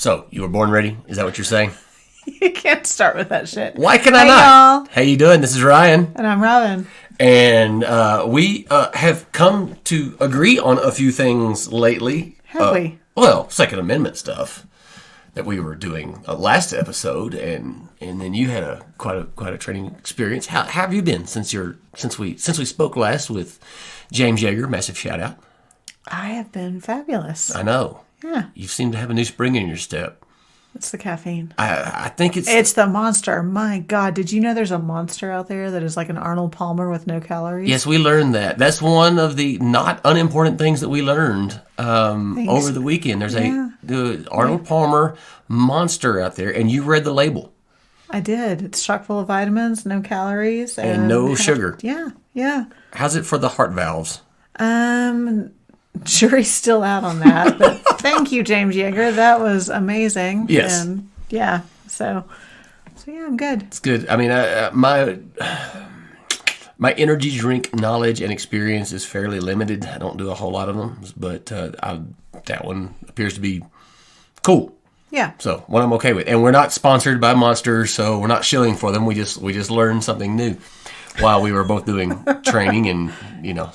So, you were born ready? Is that what you're saying? You can't start with that shit. Why can I Hey, not? y'all. How you doing? This is Ryan. And I'm Robyn. And we have come to agree on a few things lately. Have we? Well, Second Amendment stuff that we were doing last episode, and then you had quite a training experience. How have you been since we spoke last with James Yeager? Massive shout out. I have been fabulous. I know. Yeah. You seem to have a new spring in your step. It's the caffeine. I think It's the monster. My God, did you know there's a monster out there that is like an Arnold Palmer with no calories? Yes, we learned that. That's one of the not unimportant things that we learned over the weekend. There's the Arnold Palmer monster out there, and you read the label. I did. It's chock full of vitamins, no calories. And no sugar. Yeah. How's it for the heart valves? Jury's still out on that, but thank you, James Yeager. That was amazing. Yes. And yeah, so yeah, I'm good. It's good. I mean, my energy drink knowledge and experience is fairly limited. I don't do a whole lot of them, but that one appears to be cool. Yeah. So one I'm okay with. And we're not sponsored by Monster, so we're not shilling for them. We just learned something new while we were both doing training, and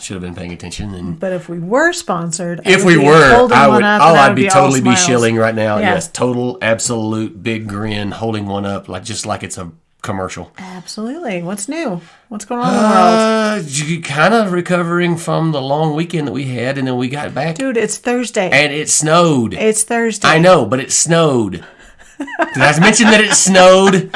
should have been paying attention. But if we were sponsored, I'd be totally be shilling right now. Yeah. Yes, total, absolute big grin, holding one up like it's a commercial. Absolutely. What's new? What's going on in the world? Kind of recovering from the long weekend that we had, and then we got back. Dude, it's Thursday. And it snowed. It's Thursday. I know, but it snowed. Did I mention that it snowed?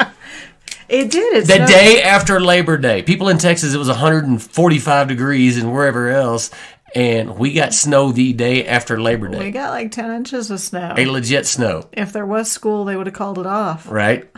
It did. The day after Labor Day. People in Texas, it was 145 degrees and wherever else, and we got snow the day after Labor Day. We got like 10 inches of snow. A legit snow. If there was school, they would have called it off. Right?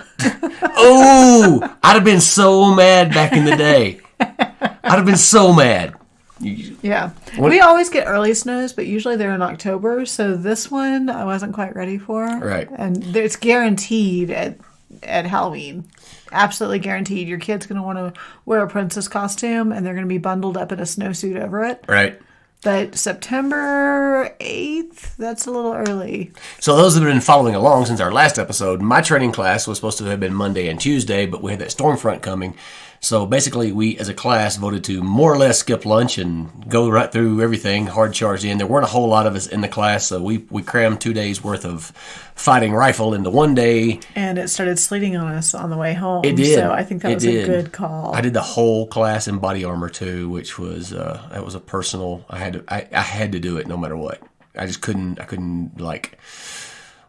Oh, I'd have been so mad back in the day. I'd have been so mad. Yeah. We always get early snows, but usually they're in October, so this one I wasn't quite ready for. Right. And it's guaranteed at Halloween. Absolutely guaranteed. Your kid's going to want to wear a princess costume, and they're going to be bundled up in a snowsuit over it. Right. But September 8th, that's a little early. So those that have been following along since our last episode, my training class was supposed to have been Monday and Tuesday, but we had that storm front coming. So basically, we as a class voted to more or less skip lunch and go right through everything, hard charged in. There weren't a whole lot of us in the class, so we crammed 2 days worth of fighting rifle into 1 day. And it started sleeting on us on the way home. It did. So I think that was a good call. I did the whole class in body armor too, which was that was a personal. I had to do it no matter what. I couldn't like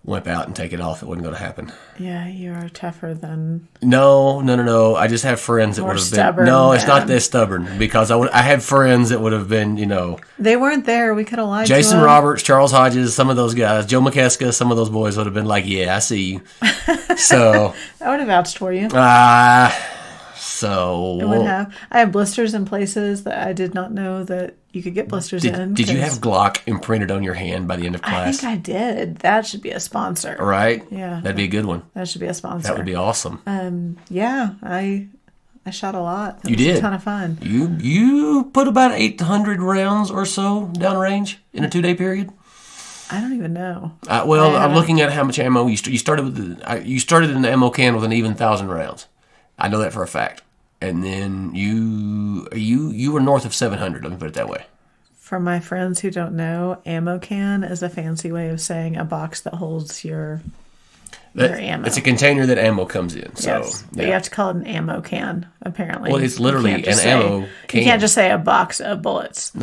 wimp out and take it off. It wasn't going to happen. Yeah, you are tougher than... No. I just have friends that would have been... No, it's not that stubborn, because I had friends that would have been, They weren't there. We could have lied Jason to them. Roberts, Charles Hodges, some of those guys, Joe McKeska, some of those boys would have been like, yeah, I see you. So... I would have vouched for you. So... I would have. I have blisters in places that I did not know that you could get blisters in. Did you have Glock imprinted on your hand by the end of class? I think I did. That should be a sponsor. Right? Yeah. That'd be a good one. That should be a sponsor. That would be awesome. Yeah, I shot a lot. You did. A ton of fun. You put about 800 rounds or so downrange in a 2-day period? I don't even know. I'm looking at how much ammo you started with. You started in the ammo can with an even 1,000 rounds. I know that for a fact. And then you were north of 700. Let me put it that way. For my friends who don't know, ammo can is a fancy way of saying a box that holds your ammo. It's a container that ammo comes in. So yes. But you have to call it an ammo can, apparently. Well, it's literally an ammo can. You can't just say a box of bullets.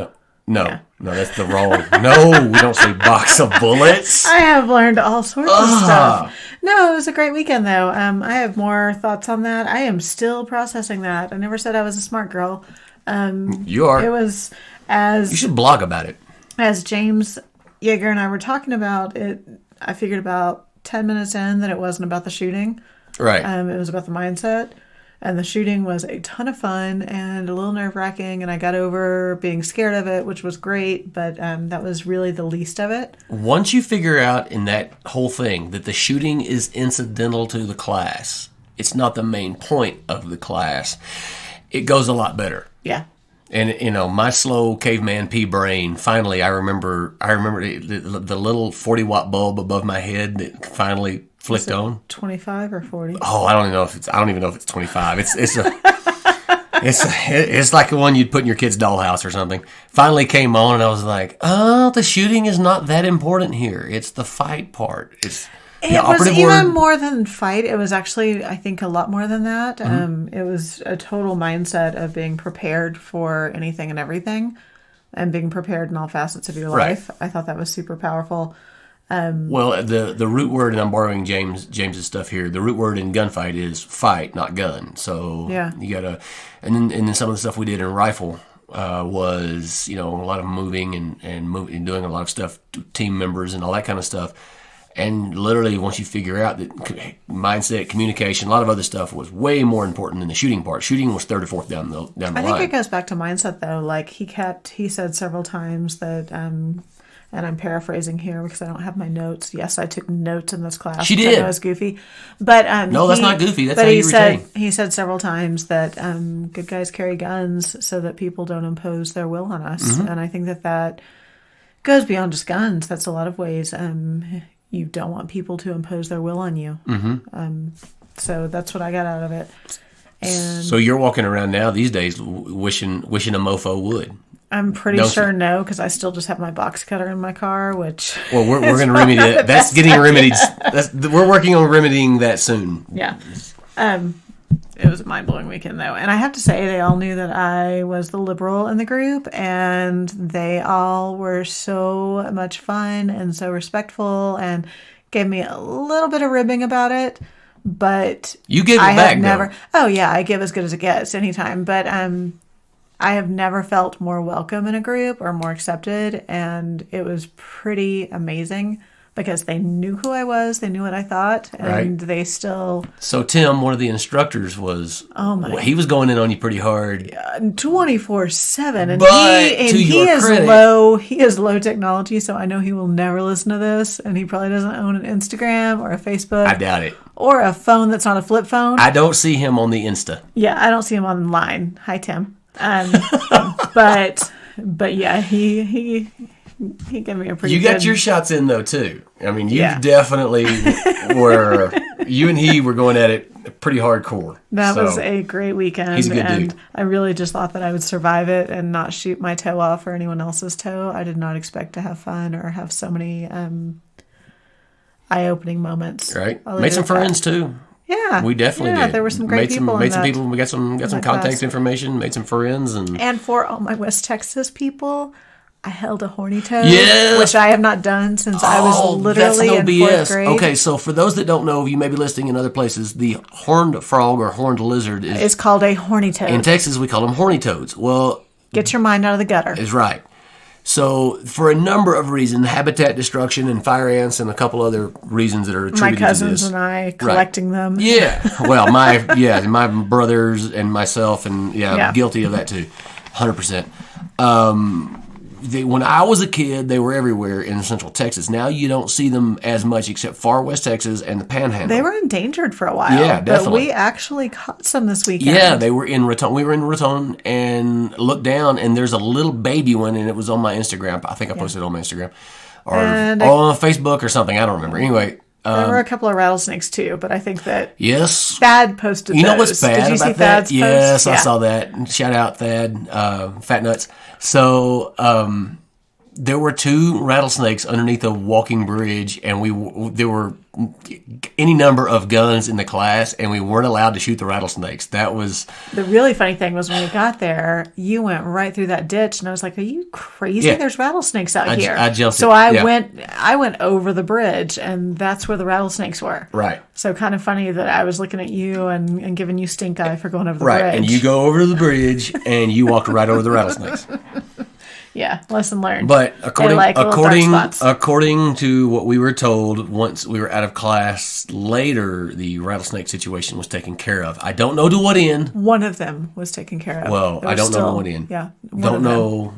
No, that's the wrong. No, we don't say box of bullets. I have learned all sorts of stuff. No, it was a great weekend, though. I have more thoughts on that. I am still processing that. I never said I was a smart girl. You are. It was as... You should blog about it. As James Yeager and I were talking about it, I figured about 10 minutes in that it wasn't about the shooting. Right. It was about the mindset. And the shooting was a ton of fun and a little nerve-wracking, and I got over being scared of it, which was great, but that was really the least of it. Once you figure out in that whole thing that the shooting is incidental to the class, it's not the main point of the class, it goes a lot better. Yeah. And my slow caveman pea brain. Finally, I remember the little 40-watt bulb above my head that finally flicked on. 25 or 40? Oh, I don't even know if it's 25. It's like the one you'd put in your kid's dollhouse or something. Finally came on, and I was like, oh, the shooting is not that important here. It's the fight part. It was even more than fight. It was actually, I think, a lot more than that. It was a total mindset of being prepared for anything and everything, and being prepared in all facets of your life. I thought that was super powerful. Well, the root word, and I'm borrowing James's stuff here. The root word in gunfight is fight, not gun. So you gotta, and then some of the stuff we did in rifle was a lot of moving and doing a lot of stuff, team members and all that kind of stuff. And literally, once you figure out that mindset, communication, a lot of other stuff was way more important than the shooting part. Shooting was third or fourth down the line. I think it goes back to mindset, though. Like he said several times that, and I'm paraphrasing here because I don't have my notes. Yes, I took notes in this class. She did. I know it's goofy, but no, that's not goofy. That's how you retain. He said several times that good guys carry guns so that people don't impose their will on us, and I think that goes beyond just guns. That's a lot of ways. You don't want people to impose their will on you. So that's what I got out of it. And so you're walking around now these days wishing a mofo would. I'm pretty sure no, because I still just have my box cutter in my car, which... Well, we're going to remedy it. That's getting remedied. We're working on remedying that soon. Yeah. It was a mind-blowing weekend, though. And I have to say, they all knew that I was the liberal in the group, and they all were so much fun and so respectful and gave me a little bit of ribbing about it. But you gave it back, never. Oh, yeah, I give as good as it gets anytime. But I have never felt more welcome in a group or more accepted, and it was pretty amazing. Because they knew who I was, they knew what I thought, and they still... So Tim, one of the instructors was... Oh my... He was going in on you pretty hard. 24/7. And he is low technology, so I know he will never listen to this, and he probably doesn't own an Instagram or a Facebook. I doubt it. Or a phone that's not a flip phone. I don't see him on the Insta. Yeah, I don't see him online. Hi, Tim. But yeah, he gave me a pretty. You got your shots in though too. I mean, you definitely were. You and he were going at it pretty hardcore. That was a great weekend. He's a good dude. I really just thought that I would survive it and not shoot my toe off or anyone else's toe. I did not expect to have fun or have so many eye-opening moments. Right. Made some friends too. Yeah, we definitely did. There were some great people. Made some people. We got some contact information. Made some friends and for all my West Texas people. I held a horny toad, which I have not done since I was literally in fourth grade. Okay, so for those that don't know, you may be listening in other places, the horned frog or horned lizard is called a horny toad. In Texas, we call them horny toads. Well, get your mind out of the gutter. Is right. So for a number of reasons, habitat destruction and fire ants and a couple other reasons that are attributed my cousins to this. And I collecting them. Yeah. Well, my brothers and myself and guilty of that too. 100%. When I was a kid, they were everywhere in Central Texas. Now you don't see them as much except far West Texas and the Panhandle. They were endangered for a while. Yeah, definitely. But we actually caught some this weekend. Yeah, they were in Raton. We were in Raton and looked down, and there's a little baby one, and it was on my Instagram. I think I posted it on my Instagram. Or on Facebook or something. I don't remember. Anyway. There were a couple of rattlesnakes too, but I think that yes, Thad posted. You know what's bad Did you about see that? Thad's Yes, post? I saw that. Shout out Thad, Fat Nuts. So there were 2 rattlesnakes underneath a walking bridge, and there were any number of guns in the class, and we weren't allowed to shoot the rattlesnakes. That was the really funny thing was when we got there, you went right through that ditch, and I was like, "Are you crazy? Yeah. There's rattlesnakes out here." I jumped. So I went over the bridge, and that's where the rattlesnakes were. Right. So kind of funny that I was looking at you and giving you stink eye for going over the bridge. Right, and you go over the bridge, and you walked right over the rattlesnakes. Yeah, lesson learned. But according to what we were told, once we were out of class later, the rattlesnake situation was taken care of. I don't know to what end. One of them was taken care of. Well, I don't know to what end. Yeah. Don't know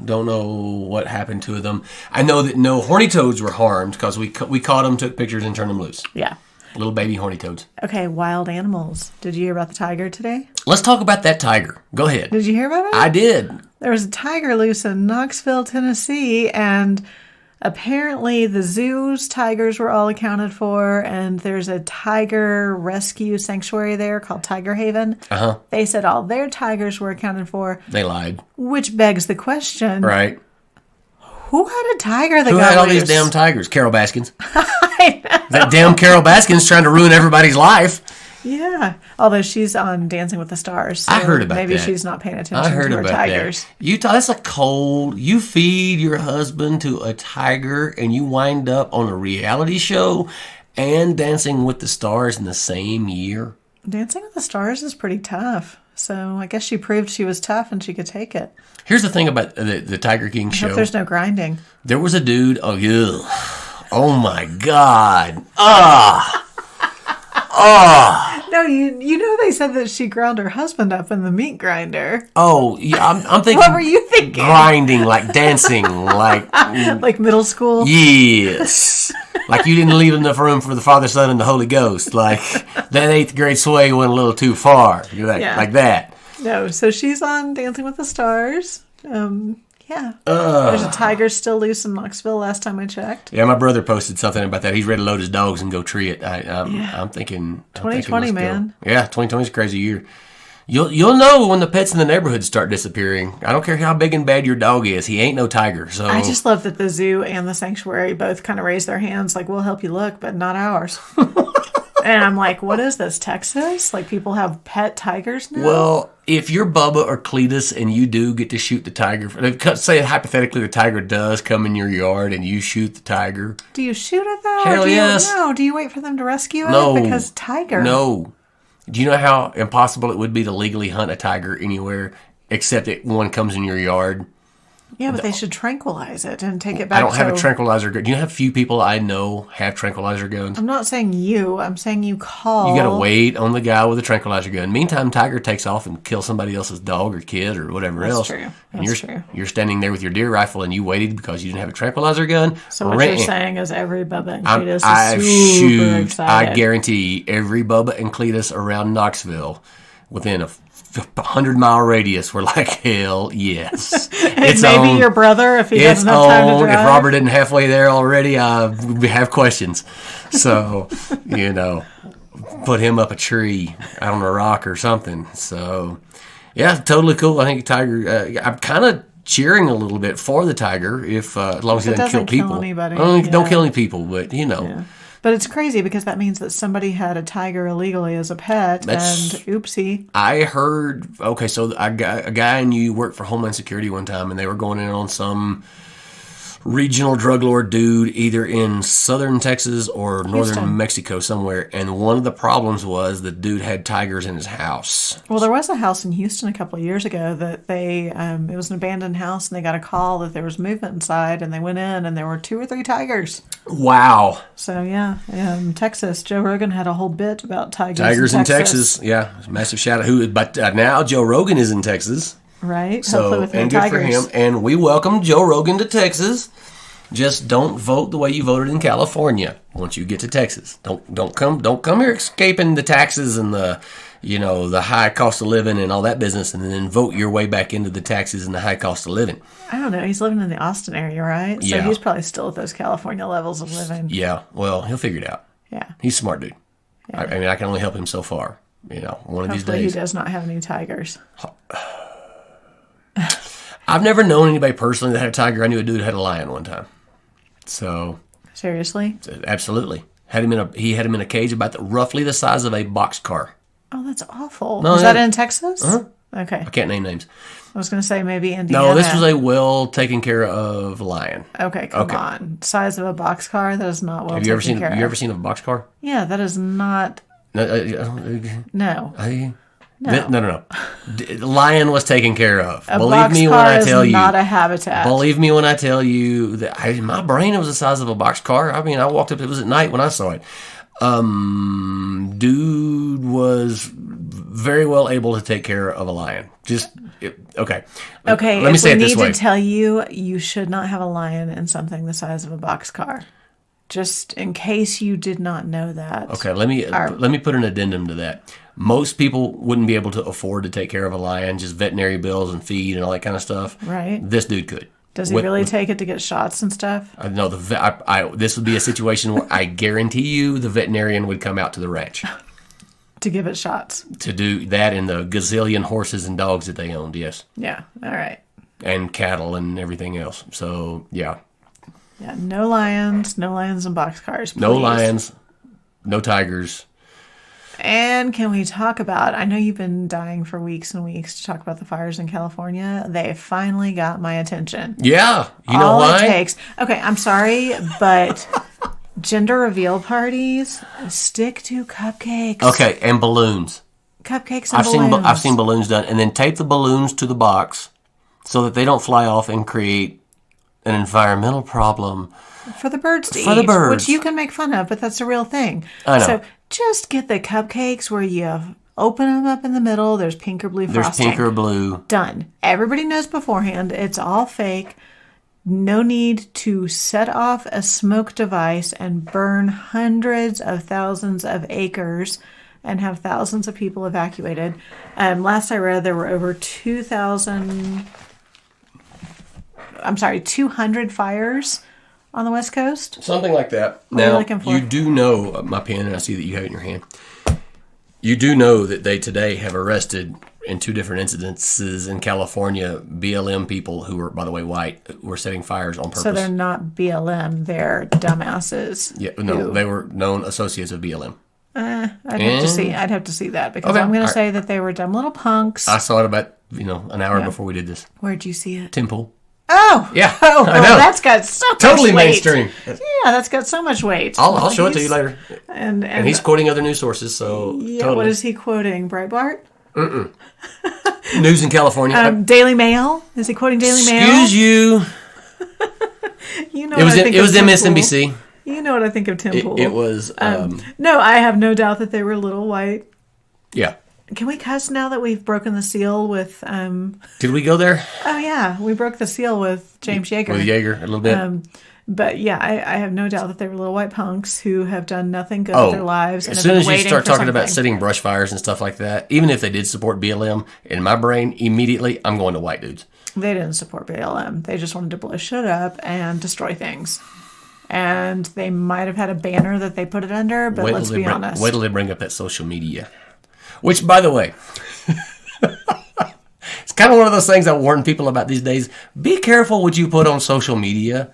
what happened to them. I know that no horny toads were harmed because we caught them, took pictures, and turned them loose. Yeah. Little baby horny toads. Okay, wild animals. Did you hear about the tiger today? Let's talk about that tiger. Go ahead. Did you hear about it? I did. There was a tiger loose in Knoxville, Tennessee, and apparently the zoo's tigers were all accounted for, and there's a tiger rescue sanctuary there called Tiger Haven. Uh-huh. They said all their tigers were accounted for. They lied. Which begs the question. Right. Who had a tiger that Who got had all loose? these damn tigers? Carol Baskins. I know. That damn Carol Baskins trying to ruin everybody's life. Yeah. Although she's on Dancing with the Stars. So I heard about maybe that. she's not paying attention I heard to her about tigers. that. That's a cold. You feed your husband to a tiger and you wind up on a reality show and Dancing with the Stars in the same year. Dancing with the Stars is pretty tough. So I guess she proved she was tough and she could take it. Here's the thing about the Tiger King show. I hope there's no grinding. There was a dude. Oh my God. No, you know they said that she ground her husband up in the meat grinder. Oh, yeah, I'm thinking. What were you thinking? Grinding, like dancing, like. Like middle school? Yes. Like you didn't leave enough room for the Father, Son, and the Holy Ghost. Like that 8th grade sway went a little too far. Like that. No, so she's on Dancing with the Stars. Yeah. There's a tiger still loose in Knoxville last time I checked. Yeah, my brother posted something about that. He's ready to load his dogs and go tree it. I'm thinking 2020, man. Yeah, 2020 is a crazy year. You'll know when the pets in the neighborhood start disappearing. I don't care how big and bad your dog is. He ain't no tiger. So I just love that the zoo and the sanctuary both kind of raise their hands like, we'll help you look, but not ours. And I'm like, what is this, Texas? Like people have pet tigers now? Well, if you're Bubba or Cletus and you do get to shoot the tiger, say hypothetically the tiger does come in your yard and you shoot the tiger. Do you shoot it though? Hell yes. No. Do you wait for them to rescue it? No. Because tiger. No. Do you know how impossible it would be to legally hunt a tiger anywhere except that one comes in your yard? Yeah, but they should tranquilize it and take it back. I don't have a tranquilizer gun. Do you know how few people I know have tranquilizer guns? I'm not saying you. I'm saying you call. You got to wait on the guy with the tranquilizer gun. Meantime, tiger takes off and kills somebody else's dog or kid or whatever else. True. And That's true. You're standing there with your deer rifle and you waited because you didn't have a tranquilizer gun. So what you're saying is every Bubba and Cletus is super excited. I guarantee every Bubba and Cletus around Knoxville within a 100-mile radius were like, hell yes. It's maybe your brother if he doesn't have time to drive. If Robert isn't halfway there already, I have questions. So, put him up a tree out on a rock or something. So, yeah, totally cool. I think Tiger, I'm kind of cheering a little bit for the Tiger as long as he doesn't kill people. Anybody. Don't kill any people, but Yeah. But it's crazy because that means that somebody had a tiger illegally as a pet, and oopsie. I heard, so a guy and you worked for Homeland Security one time, and they were going in on some regional drug lord dude either in southern Texas or northern Mexico somewhere, and one of the problems was the dude had tigers in his house. Well, there was a house in Houston a couple of years ago that they it was an abandoned house, and they got a call that there was movement inside, and they went in and there were 2 or 3 tigers. Wow. So yeah, Texas, Joe Rogan had a whole bit about tigers in Texas. Yeah, massive shout out. But now Joe Rogan is in Texas. Right. So, hopefully with and good tigers. For him. And we welcome Joe Rogan to Texas. Just don't vote the way you voted in California once you get to Texas. Don't come here escaping the taxes and the high cost of living and all that business, and then vote your way back into the taxes and the high cost of living. I don't know. He's living in the Austin area, right? So yeah. He's probably still at those California levels of living. Yeah. Well, he'll figure it out. Yeah. He's a smart dude. Yeah. I mean, I can only help him so far. One of these Hopefully days. he does not have any tigers. I've never known anybody personally that had a tiger. I knew a dude that had a lion one time. So seriously? Absolutely. He had him in a cage about roughly the size of a boxcar. Oh, that's awful. No, was that in Texas? Uh-huh. Okay. I can't name names. I was going to say maybe Indiana. No, this was a well taken care of lion. Okay, come on. Size of a boxcar? That is not well taken care of. Have you ever seen a boxcar? Yeah, that is not. No. No. Lion was taken care of. Believe me when I tell you. Not a habitat. Believe me when I tell you that in my brain it was the size of a boxcar. I mean, I walked up. It was at night when I saw it. Dude was very well able to take care of a lion. Okay. Okay. Let me say it this way. We need to tell you, you should not have a lion in something the size of a boxcar. just in case you did not know that. Okay, let me put an addendum to that. Most people wouldn't be able to afford to take care of a lion, just veterinary bills and feed and all that kind of stuff. Right. This dude could. Does he really take it to get shots and stuff? No, this would be a situation where I guarantee you the veterinarian would come out to the ranch. To give it shots. To do that and the gazillion horses and dogs that they owned, yes. Yeah, all right. And cattle and everything else. So, yeah. Yeah, no lions in boxcars, please. No lions, no tigers. And can we talk about, I know you've been dying for weeks and weeks to talk about the fires in California. They finally got my attention. Yeah. You know All why? it takes. Okay, I'm sorry, but gender reveal parties, stick to cupcakes. Okay, and balloons. Cupcakes and balloons. I've seen balloons done. And then tape the balloons to the box so that they don't fly off and create an environmental problem. For the birds to eat. For the birds. Which you can make fun of, but that's a real thing. I know. So just get the cupcakes where you open them up in the middle. There's pink or blue frosting. There's pink or blue. Done. Everybody knows beforehand. It's all fake. No need to set off a smoke device and burn hundreds of thousands of acres and have thousands of people evacuated. Last I read, there were over 200 fires on the West Coast. Something like that. What are you Now, looking for? you do know, my pen, and I see that you have it in your hand. You do know that they today have arrested, in 2 different incidences in California, BLM people who were, by the way, white, who were setting fires on purpose. So they're not BLM, they're dumbasses. Yeah, no, they were known associates of BLM. I'd have to see that because Okay, I'm going all to say that they were dumb little punks. I saw it about, an hour before we did this. Where'd you see it? Temple. Oh! Yeah, Oh, I know. well, that's got so Totally much weight. mainstream. Yeah, that's got so much weight. I'll show it to you later. And he's quoting other news sources, so yeah, totally. what is he quoting? Breitbart? News in California. Daily Mail? Is he quoting Daily Mail? Excuse you. You know It was what I think it was of Tim MSNBC. Pool. You know what I think of Tim Pool. It was. No, I have no doubt that they were little white. Yeah. Can we cuss now that we've broken the seal with... Did we go there? Oh, yeah. We broke the seal with James Yeager. With Yeager, a little bit. But yeah, I have no doubt that they were little white punks who have done nothing good with their lives. As soon as you start talking about setting brush fires and stuff like that, even if they did support BLM, in my brain, immediately, I'm going to white dudes. They didn't support BLM. They just wanted to blow shit up and destroy things. And they might have had a banner that they put it under, but let's be honest. Wait till they bring up that social media. Which, by the way, it's kind of one of those things I warn people about these days. Be careful what you put on social media.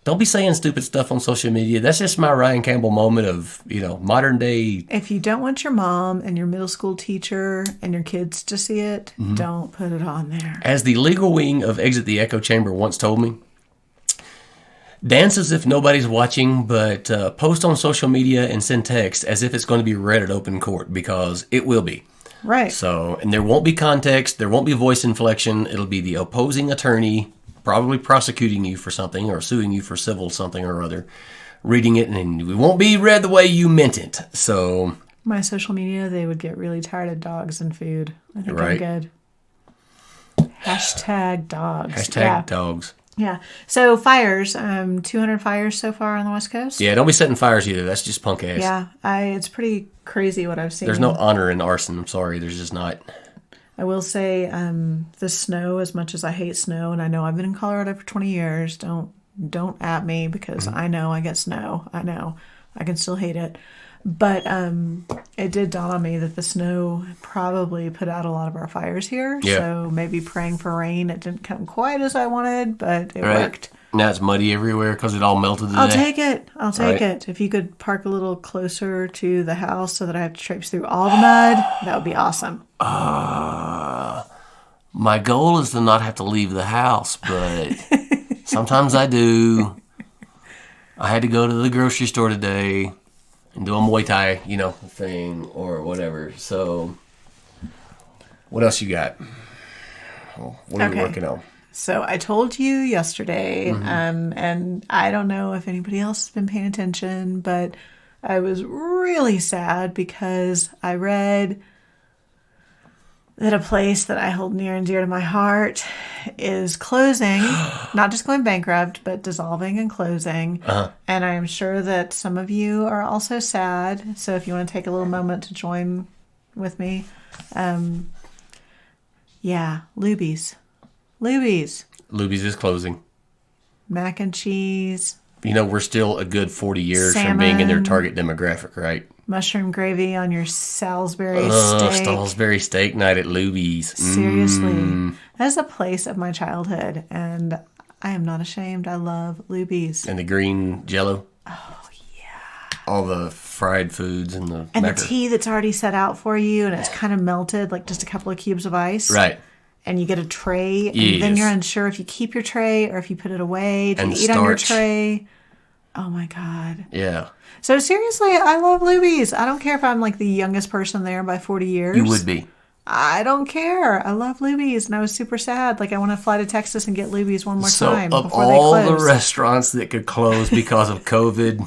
Don't be saying stupid stuff on social media. That's just my Ryan Campbell moment of, modern day. If you don't want your mom and your middle school teacher and your kids to see it, don't put it on there. As the legal wing of Exit the Echo Chamber once told me, dance as if nobody's watching, but post on social media and send text as if it's going to be read at open court, because it will be. Right. So, and there won't be context, there won't be voice inflection. It'll be the opposing attorney probably prosecuting you for something or suing you for civil something or other, reading it, and it won't be read the way you meant it. So, my social media, they would get really tired of dogs and food. I think right. I'm good. Hashtag dogs. Hashtag dogs. Yeah. So fires, 200 fires so far on the West Coast. Yeah, don't be setting fires either. That's just punk ass. Yeah, it's pretty crazy what I've seen. There's no honor in arson. I'm sorry. There's just not. I will say the snow, as much as I hate snow, and I know I've been in Colorado for 20 years, don't at me because I know I get snow. I know. I can still hate it. But it did dawn on me that the snow probably put out a lot of our fires here. Yeah. So maybe praying for rain. It didn't come quite as I wanted, but it worked. Now it's muddy everywhere because it all melted today. I'll take it. If you could park a little closer to the house so that I have to traipse through all the mud, that would be awesome. My goal is to not have to leave the house, but sometimes I do. I had to go to the grocery store today and do a Muay Thai, thing or whatever. So, what else you got? What are you working on? So I told you yesterday, and I don't know if anybody else has been paying attention, but I was really sad because I read that a place that I hold near and dear to my heart is closing, not just going bankrupt, but dissolving and closing. And I'm sure that some of you are also sad. So if you want to take a little moment to join with me. Luby's. Luby's is closing. Mac and cheese. You know, we're still a good 40 years Salmon, from being in their target demographic, right? Mushroom gravy on your Salisbury steak. Salisbury steak night at Luby's. Seriously. That is a place of my childhood, and I am not ashamed. I love Luby's. And the green Jell-O. Oh, yeah. All the fried foods and the the tea that's already set out for you, and it's kind of melted, like just a couple of cubes of ice. Right. And you get a tray, and then you're unsure if you keep your tray or if you put it away to eat on your tray. Oh, my God. Yeah. So, seriously, I love Luby's. I don't care if I'm like the youngest person there by 40 years. You would be. I don't care. I love Luby's, and I was super sad. Like, I want to fly to Texas and get Luby's one more time before they close. So, of all the restaurants that could close because of COVID,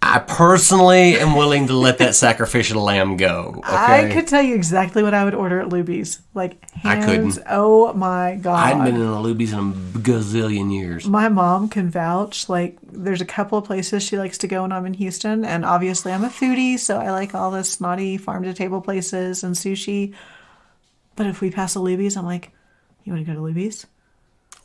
I personally am willing to let that sacrificial lamb go. Okay? I could tell you exactly what I would order at Luby's. Like, hands, I couldn't. Oh, my God. I hadn't been in a Luby's in a gazillion years. My mom can vouch. Like, there's a couple of places she likes to go when I'm in Houston. And obviously, I'm a foodie, so I like all the snotty farm-to-table places and sushi. But if we pass a Luby's, I'm like, you want to go to Luby's?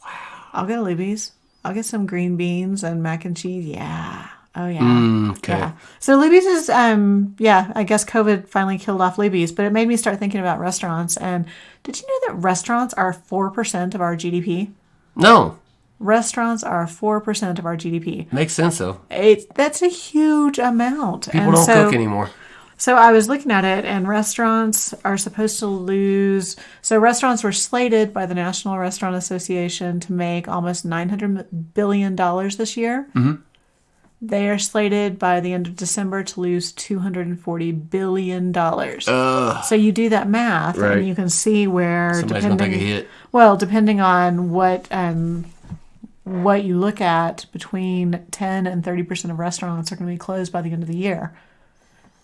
Wow. I'll go to Luby's. I'll get some green beans and mac and cheese. Yeah. Oh, yeah. Okay. Yeah. So Luby's is, I guess COVID finally killed off Luby's, but it made me start thinking about restaurants. And did you know that restaurants are 4% of our GDP? No. Restaurants are 4% of our GDP. Makes sense, though. That's a huge amount. People don't cook anymore. So I was looking at it, and restaurants are supposed to lose. So restaurants were slated by the National Restaurant Association to make almost $900 billion this year. Mm-hmm. They are slated by the end of December to lose $240 billion. So you do that math, right, and you can see where somebody's going to take a hit. Well, depending on what you look at, between 10 and 30% of restaurants are going to be closed by the end of the year.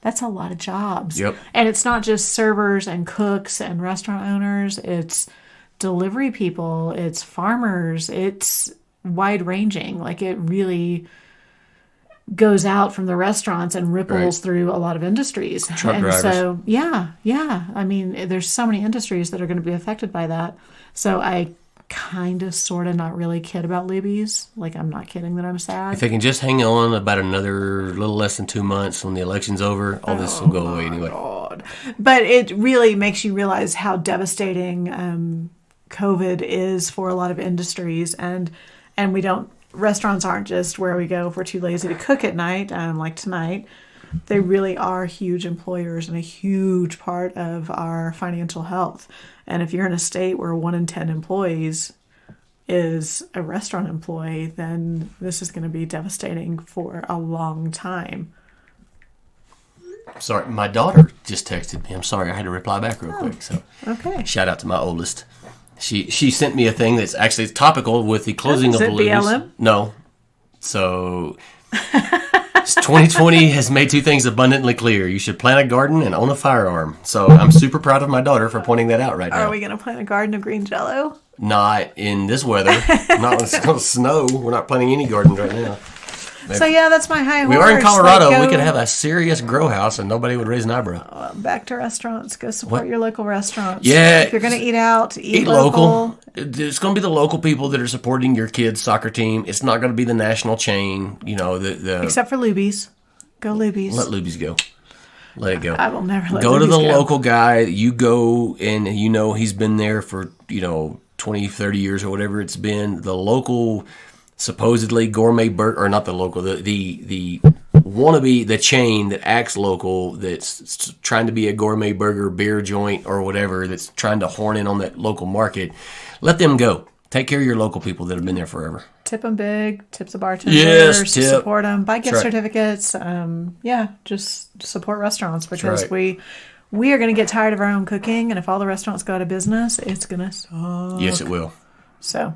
That's a lot of jobs. Yep. And it's not just servers and cooks and restaurant owners. It's delivery people. It's farmers. It's wide-ranging. Like, it really goes out from the restaurants and ripples through a lot of industries. Truck drivers. So, yeah. I mean, there's so many industries that are going to be affected by that. So I kind of, sort of, not really kid about Luby's. Like, I'm not kidding that I'm sad. If they can just hang on about another little less than 2 months when the election's over, all this will go away anyway. God. But it really makes you realize how devastating COVID is for a lot of industries. And restaurants aren't just where we go if we're too lazy to cook at night, like tonight. They really are huge employers and a huge part of our financial health. And if you're in a state where 1 in 10 employees is a restaurant employee, then this is going to be devastating for a long time. Sorry, my daughter just texted me. I'm sorry, I had to reply back real quick. So, okay. Shout out to my oldest. She sent me a thing that's actually topical with the closing of the Luby's. BLM? No. So 2020 has made two things abundantly clear. You should plant a garden and own a firearm. So I'm super proud of my daughter for pointing that out right now. Are we going to plant a garden of green Jell-O? Not in this weather. Not when it's going to snow. We're not planting any gardens right now. Maybe. So yeah, that's my high horse. We are in Colorado. We could have a serious grow house and nobody would raise an eyebrow. Back to restaurants. Go support your local restaurants. Yeah. If you're going to eat out, eat local. It's going to be the local people that are supporting your kid's soccer team. It's not going to be the national chain. You know, except for Luby's. Go Luby's. Let Luby's go. Let it go. I will never let go Luby's to the go. local guy. You go and you know he's been there for 20, 30 years or whatever it's been. The local supposedly gourmet burger, or not the local, the wannabe, the chain that acts local, that's trying to be a gourmet burger, beer joint, or whatever, that's trying to horn in on that local market. Let them go. Take care of your local people that have been there forever. Tip them big. Tip the bartenders. Yes, tip. Support them. Buy gift certificates. Just support restaurants, because we are going to get tired of our own cooking, and if all the restaurants go out of business, it's going to suck. Yes, it will. So,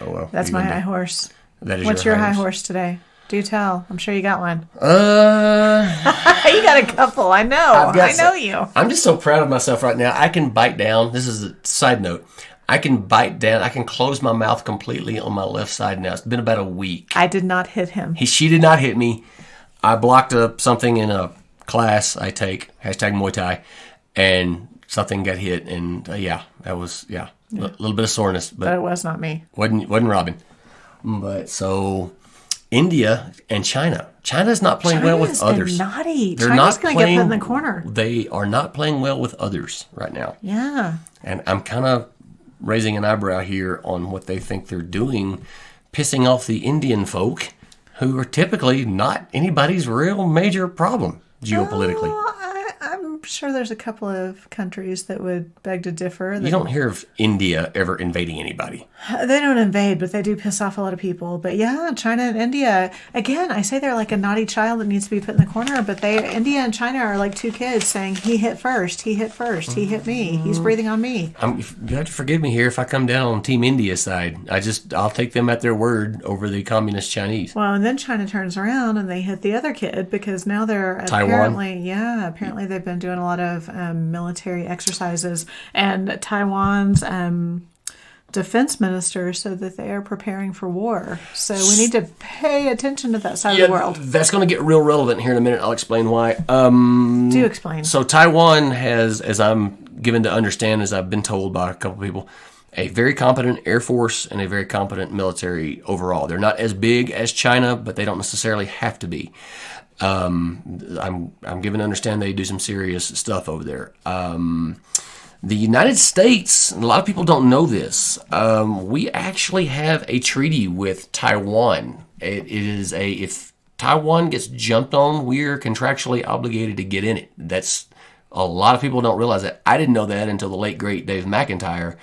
oh well. that's my high horse. That is What's your high horse today? Do tell. I'm sure you got one. You got a couple. I know. I know you. I'm just so proud of myself right now. I can bite down. This is a side note. I can bite down. I can close my mouth completely on my left side now. It's been about a week. I did not hit him. She did not hit me. I blocked something in a class I take, #Muay Thai, and something got hit. And that was, a little bit of soreness. But it was not me. Wasn't Robyn. But so... India and China. China's not playing well with others. Naughty. They're China's not going to get put in the corner. They are not playing well with others right now. Yeah. And I'm kind of raising an eyebrow here on what they think they're doing, pissing off the Indian folk, who are typically not anybody's real major problem geopolitically. I'm sure there's a couple of countries that would beg to differ. You don't hear of India ever invading anybody. They don't invade, but they do piss off a lot of people. But yeah, China and India, again, I say they're like a naughty child that needs to be put in the corner, but India and China are like two kids saying, he hit first, he hit me, he's breathing on me. You have to forgive me here if I come down on Team India side. I'll take them at their word over the communist Chinese. Well, and then China turns around and they hit the other kid because now they're apparently they've been doing a lot of military exercises, and Taiwan's defense minister said that they are preparing for war. So we need to pay attention to that side of the world. That's going to get real relevant here in a minute. I'll explain why. Do explain. So Taiwan has, as I'm given to understand, as I've been told by a couple people, a very competent Air Force and a very competent military overall. They're not as big as China, but they don't necessarily have to be. I'm given to understand they do some serious stuff over there. The United States, a lot of people don't know this, we actually have a treaty with Taiwan. It is if Taiwan gets jumped on, we're contractually obligated to get in it. That's a lot of people don't realize that. I didn't know that until the late great Dave McIntyre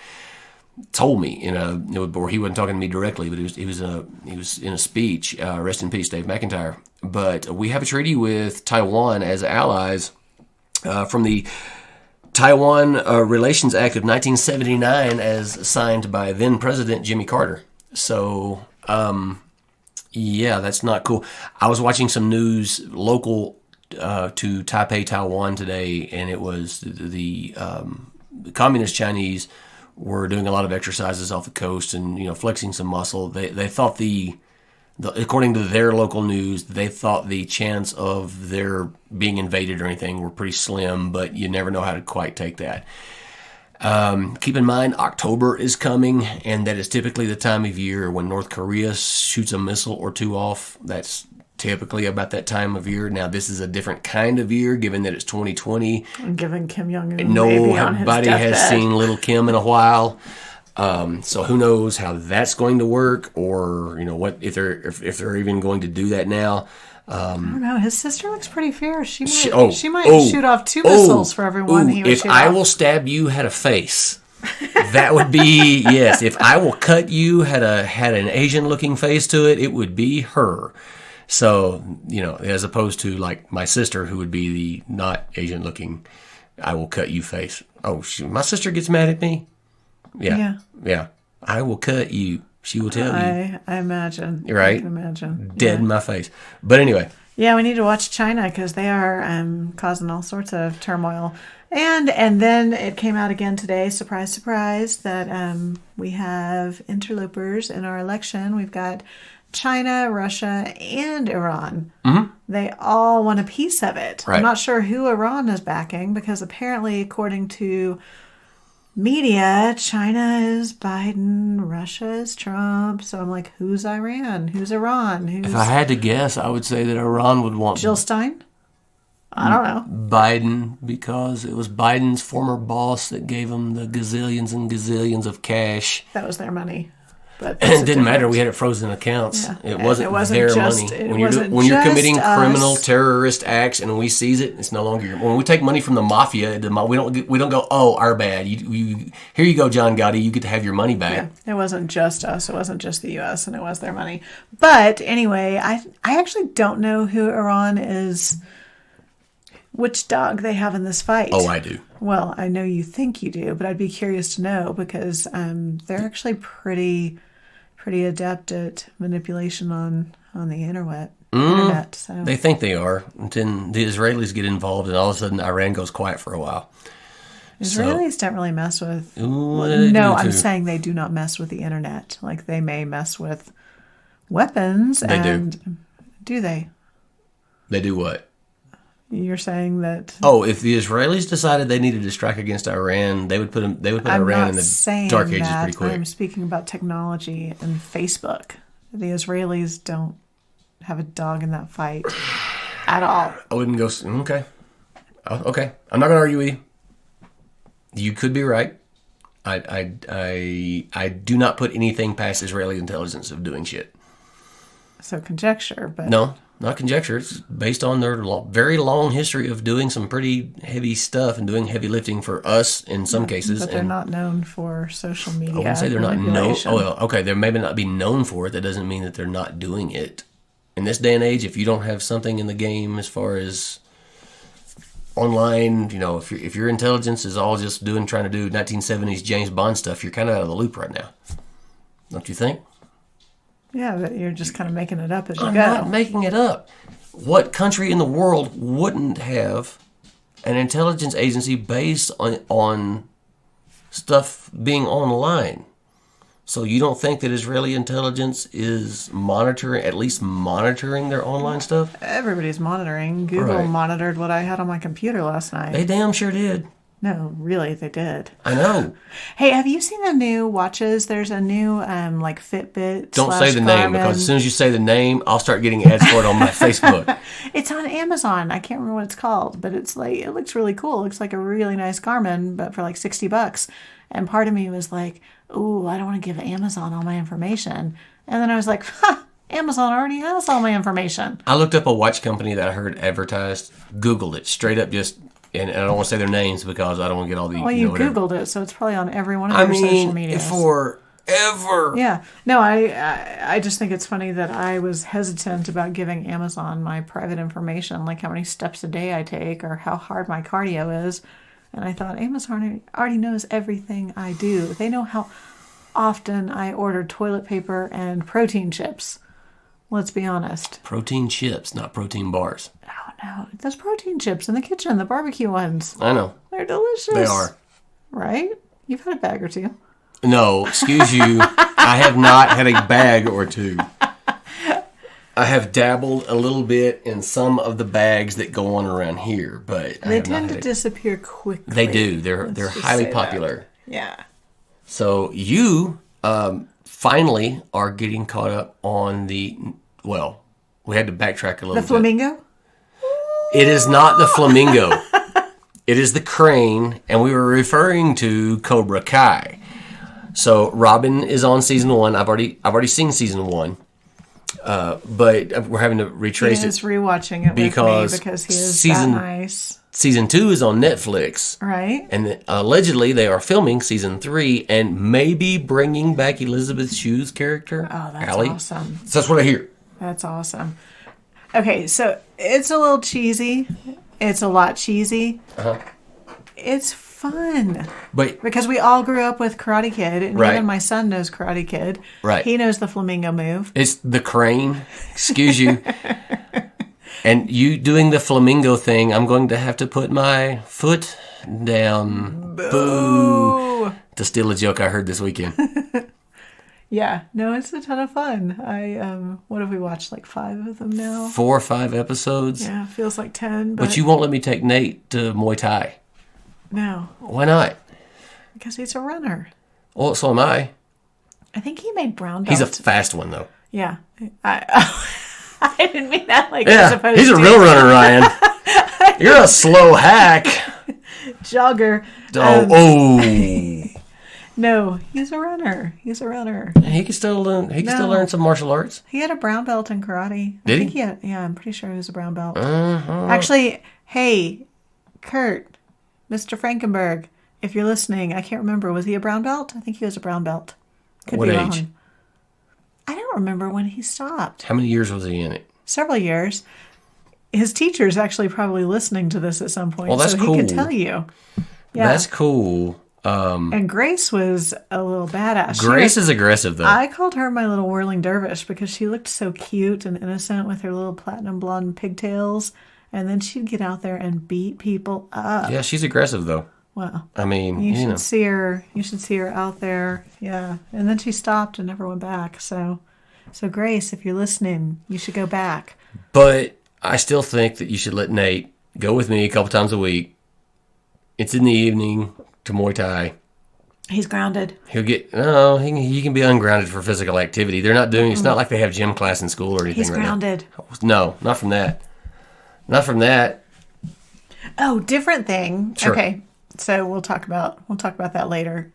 told me or he wasn't talking to me directly, but he was in a speech. Rest in peace, Dave McIntyre. But we have a treaty with Taiwan as allies from the Taiwan Relations Act of 1979, as signed by then President Jimmy Carter. So, that's not cool. I was watching some news local to Taipei, Taiwan today, and it was the communist Chinese were doing a lot of exercises off the coast and flexing some muscle. They thought according to their local news, they thought the chance of their being invaded or anything were pretty slim, but you never know how to quite take that. Keep in mind, October is coming, and that is typically the time of year when North Korea shoots a missile or two off. That's typically about that time of year. Now, this is a different kind of year, given that it's 2020. And given Kim Jong-un, nobody has seen little Kim in a while. So who knows how that's going to work, or what if they're even going to do that now. I don't know. His sister looks pretty fierce. She might shoot off two missiles for everyone. If I will stab you had a face, that would be yes. If I will cut you had an Asian looking face to it, it would be her. So as opposed to like my sister, who would be the not Asian looking, I will cut you face. Oh, my sister gets mad at me. Yeah. I will cut you. She will tell you. I imagine. Right? I can imagine. Dead in my face. But anyway. Yeah, we need to watch China because they are causing all sorts of turmoil. And then it came out again today, surprise, surprise, that we have interlopers in our election. We've got China, Russia, and Iran. Mm-hmm. They all want a piece of it. Right. I'm not sure who Iran is backing because apparently, according to media, China is Biden, Russia is Trump. So I'm like, who's Iran? Who's Iran? If I had to guess, I would say that Iran would want Jill Stein? I don't know. Biden, because it was Biden's former boss that gave him the gazillions and gazillions of cash. That was their money. But it didn't matter. We had it frozen accounts. Yeah. It wasn't their money. When you're committing criminal terrorist acts and we seize it, it's no longer your. When we take money from the mafia, we don't go, oh, our bad. Here you go, John Gotti. You get to have your money back. Yeah. It wasn't just us. It wasn't just the U.S. and it was their money. But anyway, I actually don't know who Iran is. Which dog they have in this fight. Oh, I do. Well, I know you think you do, but I'd be curious to know because they're actually pretty adept at manipulation on on the internet. So They think they are. And then the Israelis get involved, and all of a sudden Iran goes quiet for a while. Israelis don't really mess with... Ooh, no, I'm saying they do not mess with the internet. Like, they may mess with weapons. They do. Do they? They do what? You're saying that... Oh, if the Israelis decided they needed to strike against Iran, they would put Iran in the dark ages pretty quick. I'm speaking about technology and Facebook. The Israelis don't have a dog in that fight at all. I wouldn't go... Okay. Okay. I'm not going to argue with you. You could be right. I do not put anything past Israeli intelligence of doing shit. So conjecture, but... No, not conjecture. It's based on their very long history of doing some pretty heavy stuff and doing heavy lifting for us in some cases. But they're not known for social media. I wouldn't say they're not known. Oh, well, okay, they may not be known for it. That doesn't mean that they're not doing it. In this day and age, if you don't have something in the game as far as online, if your intelligence is all just trying to do 1970s James Bond stuff, you're kind of out of the loop right now. Don't you think? Yeah, but you're just kind of making it up as you go. I'm not making it up. What country in the world wouldn't have an intelligence agency based on stuff being online? So you don't think that Israeli intelligence is at least monitoring their online stuff? Everybody's monitoring. Google monitored what I had on my computer last night. They damn sure did. No, really, they did. I know. Hey, have you seen the new watches? There's a new Fitbit. Don't say the name, because as soon as you say the name, I'll start getting ads for it on my Facebook. It's on Amazon. I can't remember what it's called, but it's like, it looks really cool. It looks like a really nice Garmin, but for like $60. And part of me was like, ooh, I don't want to give Amazon all my information. And then I was like, Amazon already has all my information. I looked up a watch company that I heard advertised, Googled it, straight up just, and I don't want to say their names because I don't want to get all the... Well, you Googled it, so it's probably on every one of your social media. Forever. Yeah. No, I just think it's funny that I was hesitant about giving Amazon my private information, like how many steps a day I take or how hard my cardio is. And I thought, Amazon already knows everything I do. They know how often I order toilet paper and protein chips. Let's be honest. Protein chips, not protein bars. Oh, no. There's protein chips in the kitchen, the barbecue ones. I know. They're delicious. They are. Right? You've had a bag or two. No, excuse you. I have not had a bag or two. I have dabbled a little bit in some of the bags that go on around here, but they tend to disappear quickly. They do. They're highly popular. That. Yeah. So you finally are getting caught up on we had to backtrack a little bit. The flamingo? It is not the flamingo. It is the crane, and we were referring to Cobra Kai. So Robyn is on season 1. I've already seen season 1. But we're having to retrace it. He is rewatching it because with me because he is that nice. Season 2 is on Netflix. Right. And allegedly they are filming season 3 and maybe bringing back Elizabeth Shue's character. Oh, that's Allie. Awesome. So that's what I hear. That's awesome. Okay, so it's a little cheesy. It's a lot cheesy. Uh-huh. It's fun. But because we all grew up with Karate Kid, and right. even my son knows Karate Kid. Right. He knows the flamingo move. It's the crane. Excuse you. And you doing the flamingo thing, I'm going to have to put my foot down. Boo. To steal a joke I heard this weekend. Yeah. No, it's a ton of fun. What have we watched? Like 5 of them now? 4 or 5 episodes? Yeah, feels like 10. But you won't let me take Nate to Muay Thai. No. Why not? Because he's a runner. Well, so am I. I think he made brown belt. He's a fast one, though. Yeah. I didn't mean that like yeah, supposed he's a real runner, Ryan. You're a slow hack. Jogger. No, he's a runner. He's a runner. He can still learn. He can still learn some martial arts. He had a brown belt in karate. Did he? Yeah, I'm pretty sure he was a brown belt. Uh-huh. Actually, hey, Kurt, Mr. Frankenberg, if you're listening, I can't remember. Was he a brown belt? I think he was a brown belt. Could what be age? Wrong. I don't remember when he stopped. How many years was he in it? Several years. His teacher's actually probably listening to this at some point, well, that's so cool. he can tell you. Yeah. That's cool. And Grace was a little badass. Grace is aggressive, though. I called her my little whirling dervish because she looked so cute and innocent with her little platinum blonde pigtails. And then she'd get out there and beat people up. Yeah, she's aggressive, though. Well, I mean, you should see her. You should see her out there. Yeah. And then she stopped and never went back. So Grace, if you're listening, you should go back. But I still think that you should let Nate go with me a couple times a week. It's in the evening to Muay Thai. He's grounded. He can be ungrounded for physical activity. They're not doing. It's not like they have gym class in school or anything. He's grounded. No, not from that. Not from that. Oh, different thing. Sure. Okay, so we'll talk about that later.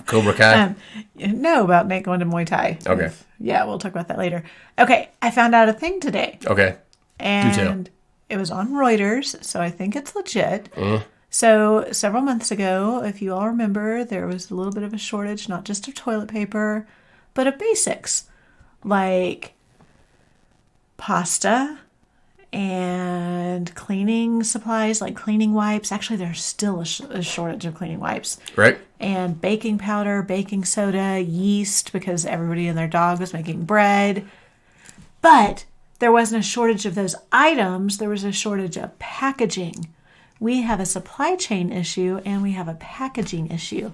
Cobra Kai. No, about Nate going to Muay Thai. Okay. Yeah, we'll talk about that later. Okay, I found out a thing today. Okay. And it was on Reuters, so I think it's legit. So several months ago, if you all remember, there was a little bit of a shortage, not just of toilet paper, but of basics like pasta and cleaning supplies like cleaning wipes. Actually, there's still a shortage of cleaning wipes. Right. And baking powder, baking soda, yeast, because everybody and their dog was making bread. But there wasn't a shortage of those items. There was a shortage of packaging. We have a supply chain issue and we have a packaging issue.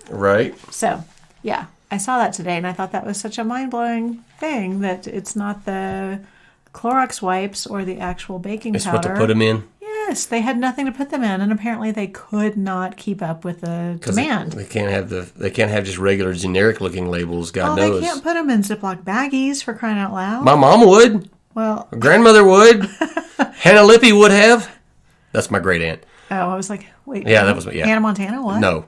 Right. So, yeah, I saw that today and I thought that was such a mind-blowing thing that it's not the Clorox wipes or the actual baking powder. It's what to put them in. Yes, they had nothing to put them in, and apparently they could not keep up with the demand. They can't have just regular generic looking labels. God knows. They can't put them in Ziploc baggies for crying out loud. My mom would. Well, my grandmother would. Hannah Lippy would have. That's my great aunt. Oh, I was like, wait. Yeah, that was yeah. Hannah Montana. What? No.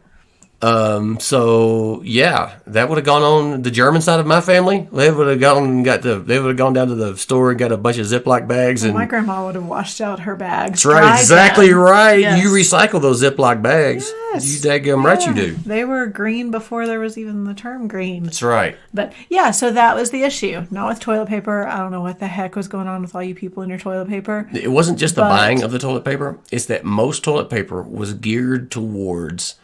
So yeah, that would have gone on the German side of my family. They would have gone down to the store and got a bunch of Ziploc bags. And my grandma would have washed out her bags. That's right, exactly right. Yes. You recycle those Ziploc bags. Yes. You daggum right you do. They were green before there was even the term green. That's right. But yeah, so that was the issue. Not with toilet paper. I don't know what the heck was going on with all you people in your toilet paper. It wasn't just the buying of the toilet paper. It's that most toilet paper was geared towards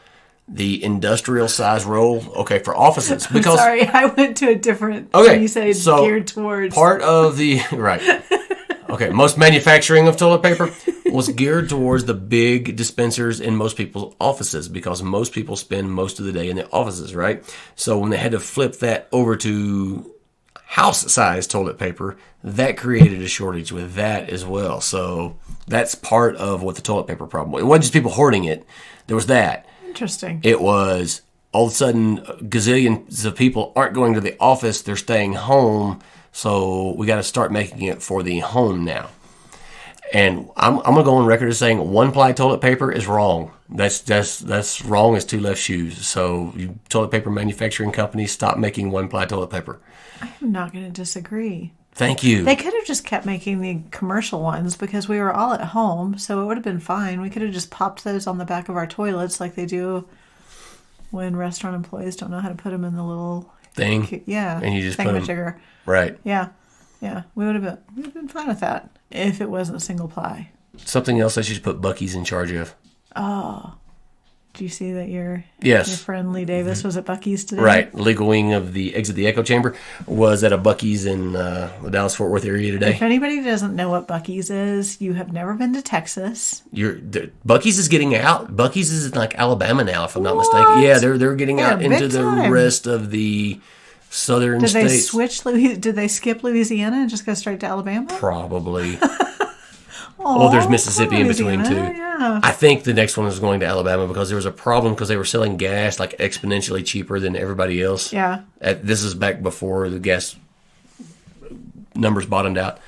the industrial size roll, for offices. Because sorry, I went to a different. When you say geared towards part of the right. Okay, most manufacturing of toilet paper was geared towards the big dispensers in most people's offices because most people spend most of the day in the offices, right? So when they had to flip that over to house-sized toilet paper, that created a shortage with that as well. So that's part of what the toilet paper problem was. It wasn't just people hoarding it. There was that. Interesting. It was all of a sudden gazillions of people aren't going to the office, they're staying home, so we got to start making it for the home now. And I'm going to go on record as saying one-ply toilet paper is wrong. That's wrong as two left shoes. So you toilet paper manufacturing companies, stop making one-ply toilet paper. I'm not going to disagree. Thank you. They could have just kept making the commercial ones because we were all at home, so it would have been fine. We could have just popped those on the back of our toilets like they do when restaurant employees don't know how to put them in the little thing. Yeah. And you just put them. Sugar. Right. Yeah. Yeah. We would have been fine with that if it wasn't single ply. Something else I should put Buc-ee's in charge of. Oh. Do you see that your friend Lee Davis was at Buc-ee's today? Right. Legal wing of the Exit the Echo Chamber was at a Buc-ee's in the Dallas-Fort Worth area today. If anybody doesn't know what Buc-ee's is, you have never been to Texas. Buc-ee's is getting out. Buc-ee's is in like Alabama now, if I'm not mistaken. Yeah, they're getting out into the rest of the southern states. Did they skip Louisiana and just go straight to Alabama? Probably. There's Mississippi in between too. Yeah. I think the next one is going to Alabama because there was a problem because they were selling gas like exponentially cheaper than everybody else. Yeah. This is back before the gas numbers bottomed out.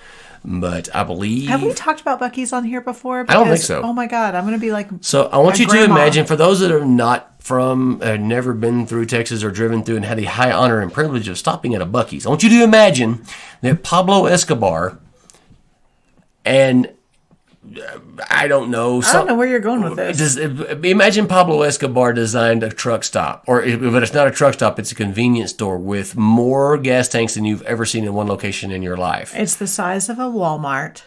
But I believe... Have we talked about Buc-ee's on here before? I don't think so. Oh my God, I'm going to be like... So I want you to imagine, for those that are not from, never been through Texas or driven through and had the high honor and privilege of stopping at a Buc-ee's, I want you to imagine that Pablo Escobar and... I don't know. I don't know where you're going with this. Imagine Pablo Escobar designed a truck stop, but it's not a truck stop, it's a convenience store with more gas tanks than you've ever seen in one location in your life. It's the size of a Walmart.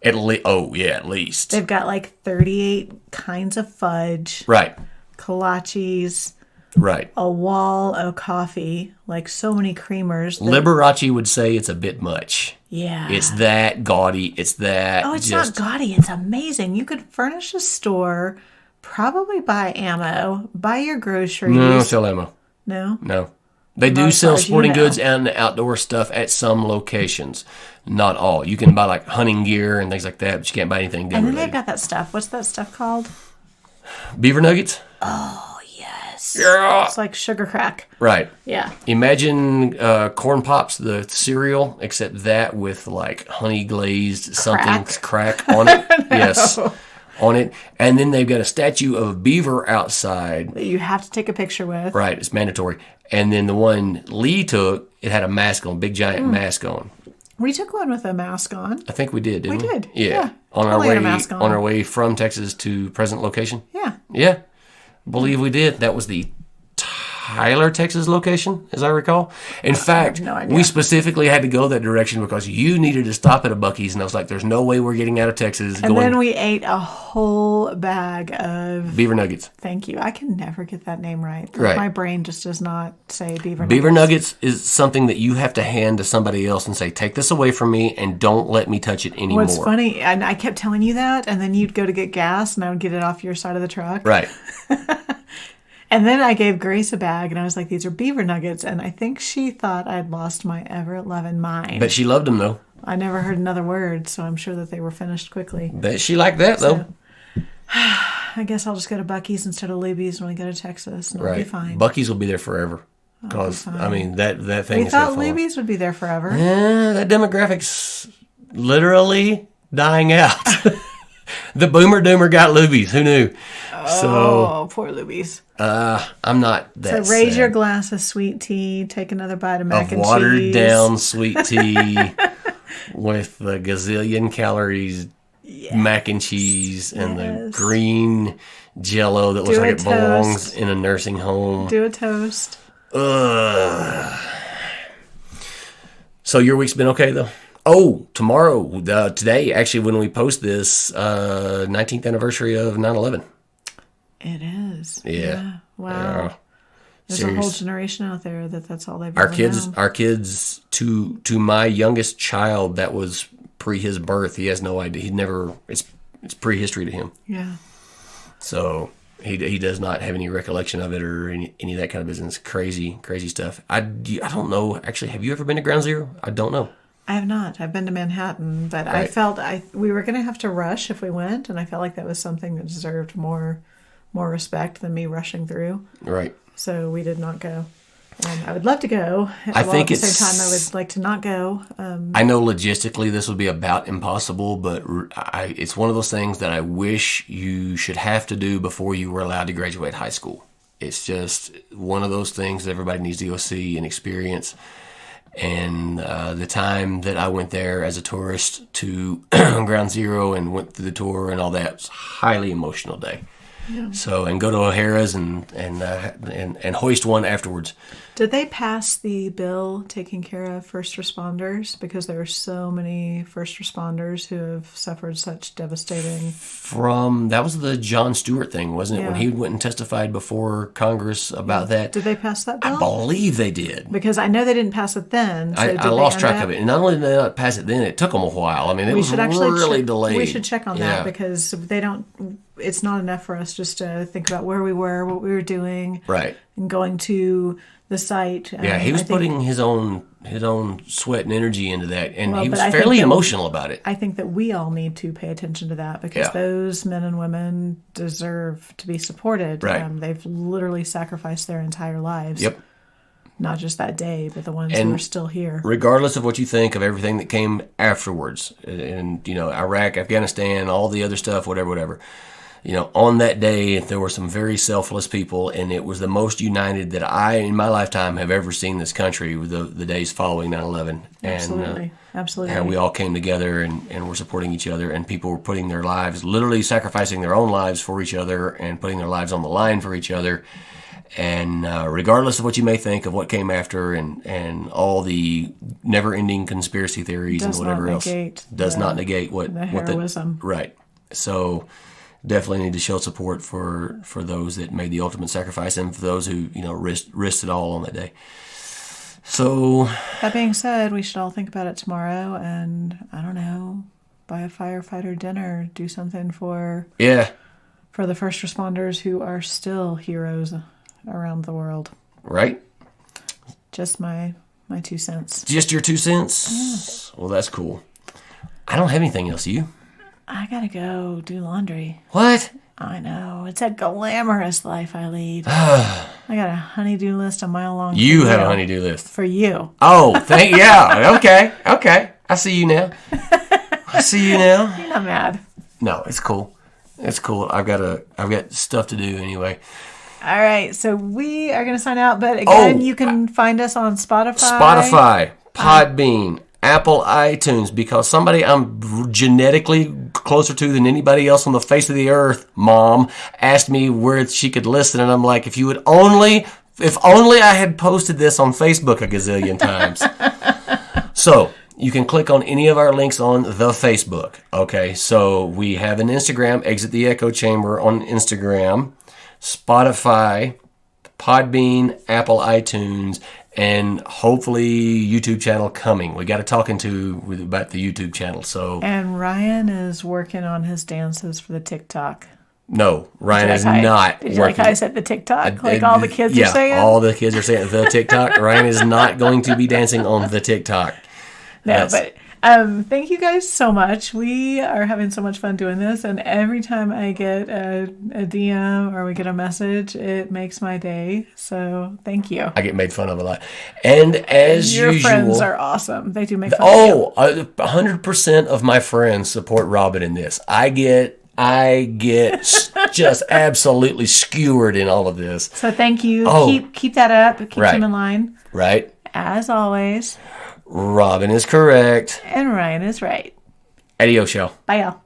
At least. They've got like 38 kinds of fudge, Right. kolaches, Right. a wall of coffee, like so many creamers. Liberace would say it's a bit much. Yeah. It's that gaudy. It's that. Oh, it's not gaudy. It's amazing. You could furnish a store, probably buy ammo, buy your groceries. No, sell ammo. No? No. They do sell sporting goods and outdoor stuff at some locations. Not all. You can buy like hunting gear and things like that, but you can't buy anything deer And then related. they've got that stuff. What's that stuff called? Beaver nuggets? Oh, yes. Yeah. It's like sugar crack. Right. Yeah. Imagine Corn Pops, the cereal, except that with like honey glazed something crack on it. Yes. On it. And then they've got a statue of a beaver outside. That you have to take a picture with. Right. It's mandatory. And then the one Lee took, it had a mask on, big giant mask on. We took one with a mask on. I think we did, didn't we? We did. Yeah. On our way from Texas to present location. Yeah. Yeah. Believe we did. That was the Tyler, Texas location, as I recall. In fact, no idea. we specifically had to go that direction because you needed to stop at a Buc-ee's, and I was like, there's no way we're getting out of Texas. And then we ate a whole bag of... Beaver nuggets. Thank you. I can never get that name right. Right. My brain just does not say beaver nuggets. Beaver nuggets is something that you have to hand to somebody else and say, take this away from me and don't let me touch it anymore. What's funny, and I kept telling you that, and then you'd go to get gas, and I would get it off your side of the truck. Right. And then I gave Grace a bag, and I was like, these are beaver nuggets. And I think she thought I'd lost my ever-loving mind. Bet she loved them, though. I never heard another word, so I'm sure that they were finished quickly. Bet she liked that, though. I guess I'll just go to Buc-ee's instead of Luby's when we go to Texas, and it'll be fine. Buc-ee's will be there forever. Because, I mean, that thing We thought Luby's would be there forever. Yeah, that demographic's literally dying out. The boomer doomer got Luby's. Who knew? Oh, poor Luby's. I'm not that So raise sad. your glass of sweet tea, take another bite of mac and watered cheese. down sweet tea with the gazillion calories, mac and cheese, and the green Jell-O that looks like it belongs in a nursing home. Do a toast. Ugh. So your week's been okay though? Oh, tomorrow, today, actually, when we post this, 19th anniversary of 9/11. It is. Yeah. Wow. Yeah. There's a whole generation out there that's all they've Our ever kids, known. to my youngest child, that was pre his birth. He has no idea. He never. It's prehistory to him. Yeah. So he does not have any recollection of it or any of that kind of business. Crazy stuff. I don't know. Actually, have you ever been to Ground Zero? I don't know. I have not. I've been to Manhattan, but Right. I felt we were going to have to rush if we went, and I felt like that was something that deserved more respect than me rushing through. Right. So we did not go. I would love to go. I think at the same time, I would like to not go. I know logistically this would be about impossible, but it's one of those things that I wish you should have to do before you were allowed to graduate high school. It's just one of those things that everybody needs to go see and experience. And the time that I went there as a tourist to Ground Zero and went through the tour and all that, was a highly emotional day. Yeah. So, and go to O'Hara's and hoist one afterwards. Did they pass the bill taking care of first responders? Because there are so many first responders who have suffered such devastating... That was the Jon Stewart thing, wasn't it? Yeah. When he went and testified before Congress about that. Did they pass that bill? I believe they did. Because I know they didn't pass it then. So I lost track of it. And not only did they not pass it then, it took them a while. I mean, it was really delayed. We should check on that because it's not enough for us just to think about where we were, what we were doing. Right. And going to the site. Yeah, he was putting his own sweat and energy into that, and he was I fairly think emotional about it. I think that we all need to pay attention to that because those men and women deserve to be supported. Right. They've literally sacrificed their entire lives. Yep. Not just that day, but the ones who are still here. Regardless of what you think of everything that came afterwards, and Iraq, Afghanistan, all the other stuff, whatever. On that day, there were some very selfless people, and it was the most united that I, in my lifetime, have ever seen this country with the days following 9/11. Absolutely. Absolutely. And we all came together and were supporting each other, and people were putting their lives, literally sacrificing their own lives for each other and putting their lives on the line for each other. And regardless of what you may think of what came after and all the never-ending conspiracy theories and whatever else, does not negate what the heroism. Right. So definitely need to show support for those that made the ultimate sacrifice and for those who risked it all on that day. So that being said, we should all think about it tomorrow, and I don't know, buy a firefighter dinner, do something for the first responders who are still heroes around the world. Right. Just my 2 cents. Just your 2 cents? Yeah. Well, that's cool. I don't have anything else. You? I gotta go do laundry. What? I know. It's a glamorous life I lead. I got a honey-do list a mile long. You have a honey-do list. For you. Oh, yeah. Okay. I see you now. You're not mad. No, it's cool. I've got stuff to do anyway. All right, so we are going to sign out, but again, you can find us on Spotify, Podbean, Apple iTunes, because somebody I'm genetically closer to than anybody else on the face of the earth, Mom, asked me where she could listen, and I'm like, if only I had posted this on Facebook a gazillion times. So you can click on any of our links on the Facebook. Okay, so we have an Instagram, Exit the Echo Chamber on Instagram, Spotify, Podbean, Apple iTunes, and hopefully YouTube channel coming. We got to talking about the YouTube channel. And Ryan is working on his dances for the TikTok. No, Ryan is not. Did you like how I said the TikTok? Like all the kids are saying? Yeah, all the kids are saying the TikTok. Ryan is not going to be dancing on the TikTok. No, but thank you guys so much. We are having so much fun doing this, and every time I get a DM or we get a message, it makes my day. So thank you. I get made fun of a lot, and as your usual, friends are awesome. They do make fun of you. 100% of my friends support Robyn in this. I get just absolutely skewered in all of this. So thank you. Keep that up. Keep them in line. Right. As always. Robyn is correct. And Ryan is right. Adios, y'all. Bye, y'all.